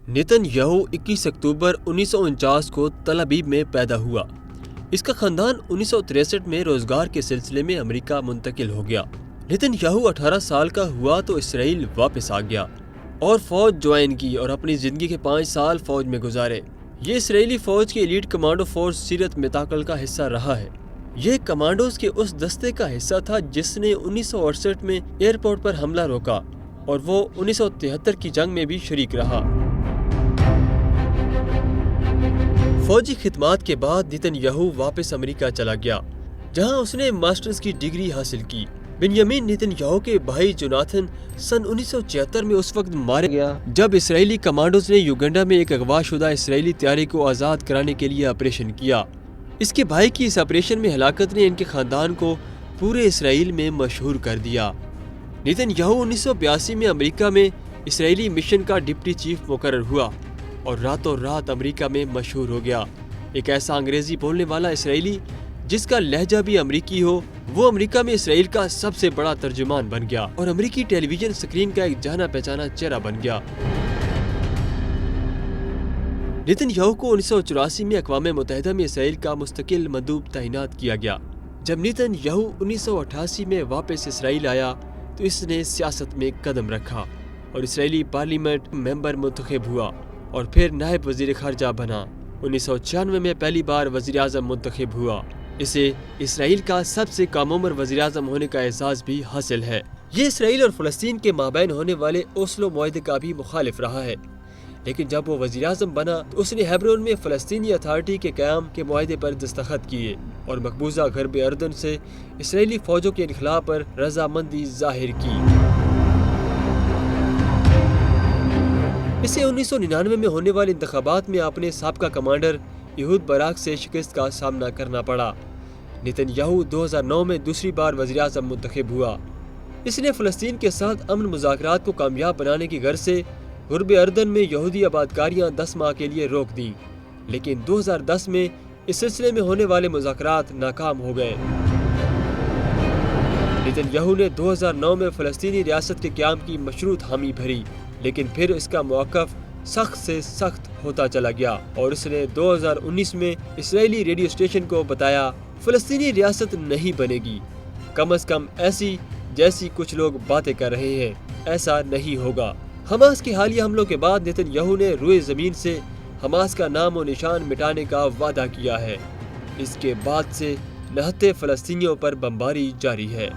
Nitin Yahoo 21 اکتوبر 1949 کو تل Aviv میں پیدا ہوا۔ اس کا خاندان 1963 میں روزگار کے سلسلے میں امریکہ منتقل ہو گیا۔ نیتن یاہو 18 سال کا ہوا تو اسرائیل واپس آ گیا اور فوج جوائن کی اور اپنی زندگی کے 5 سال فوج میں گزارے۔ یہ اسرائیلی فوج کی ایلیٹ کمانڈو فورس سیرت متاقل کا حصہ رہا ہے۔ یہ کمانڈوز کے اس دستے کا حصہ تھا جس نے 1968 میں ایئرپورٹ پر حملہ روکا اور وہ 1973 کی جنگ میں بھی شریک رہا۔ فوجی خدمات کے بعد نیتن یاہو واپس امریکہ چلا گیا، جہاں اس نے ماسٹرز کی ڈگری حاصل کی۔ بنیامین نیتن یاہو کے بھائی جوناتھن سن 1976 میں اس وقت مارا گیا جب اسرائیلی کمانڈوز نے یوگنڈا میں ایک اغوا شدہ اسرائیلی طیارے کو آزاد کرانے کے لیے آپریشن کیا۔ اس کے بھائی کی اس آپریشن میں ہلاکت نے ان کے خاندان کو پورے اسرائیل میں مشہور کر دیا۔ نیتن یاہو 1982 میں امریکہ میں اسرائیلی مشن کا ڈپٹی چیف مقرر ہوا اور راتوں رات امریکہ میں مشہور ہو گیا۔ ایک ایسا انگریزی بولنے والا اسرائیلی جس کا لہجہ بھی امریکی ہو، وہ امریکہ میں اسرائیل کا سب سے بڑا ترجمان بن گیا اور امریکی ٹیلی ویژن سکرین کا ایک جانا پہچانا چہرہ بن گیا۔ نیتن یاہو کو 1984 میں اقوام متحدہ میں اسرائیل کا مستقل مندوب تعینات کیا گیا۔ جب نیتن یاہو 1988 میں واپس اسرائیل آیا تو اس نے سیاست میں قدم رکھا اور اسرائیلی پارلیمنٹ ممبر منتخب ہوا اور پھر نائب وزیر خارجہ بنا۔ 1996 میں پہلی بار وزیر اعظم منتخب ہوا۔ اسے اسرائیل کا سب سے کم عمر وزیر اعظم ہونے کا اعزاز بھی حاصل ہے۔ یہ اسرائیل اور فلسطین کے مابین ہونے والے اوسلو معاہدے کا بھی مخالف رہا ہے، لیکن جب وہ وزیر اعظم بنا تو اس نے ہیبرون میں فلسطینی اتھارٹی کے قیام کے معاہدے پر دستخط کیے اور مقبوضہ غرب اردن سے اسرائیلی فوجوں کے انخلاء پر رضامندی ظاہر کی۔ اسے 1999 میں ہونے والے انتخابات میں اپنے سابقہ کمانڈر ایہود باراک سے شکست کا سامنا کرنا پڑا۔ نیتن یاہو 2009 میں دوسری بار وزیر اعظم منتخب ہوا۔ اس نے فلسطین کے ساتھ امن مذاکرات کو کامیاب بنانے کی غرض سے غرب اردن میں یہودی آبادکاریاں 10 ماہ کے لیے روک دیں، لیکن 2010 میں اس سلسلے میں ہونے والے مذاکرات ناکام ہو گئے۔ نیتن یاہو نے 2009 میں فلسطینی ریاست کے قیام کی مشروط حامی بھری، لیکن پھر اس کا موقف سخت سے سخت ہوتا چلا گیا اور اس نے 2019 میں اسرائیلی ریڈیو اسٹیشن کو بتایا فلسطینی ریاست نہیں بنے گی، کم از کم ایسی جیسی کچھ لوگ باتیں کر رہے ہیں، ایسا نہیں ہوگا۔ حماس کے حالیہ حملوں کے بعد نیتن یاہو نے روئے زمین سے حماس کا نام و نشان مٹانے کا وعدہ کیا ہے۔ اس کے بعد سے نہتے فلسطینیوں پر بمباری جاری ہے۔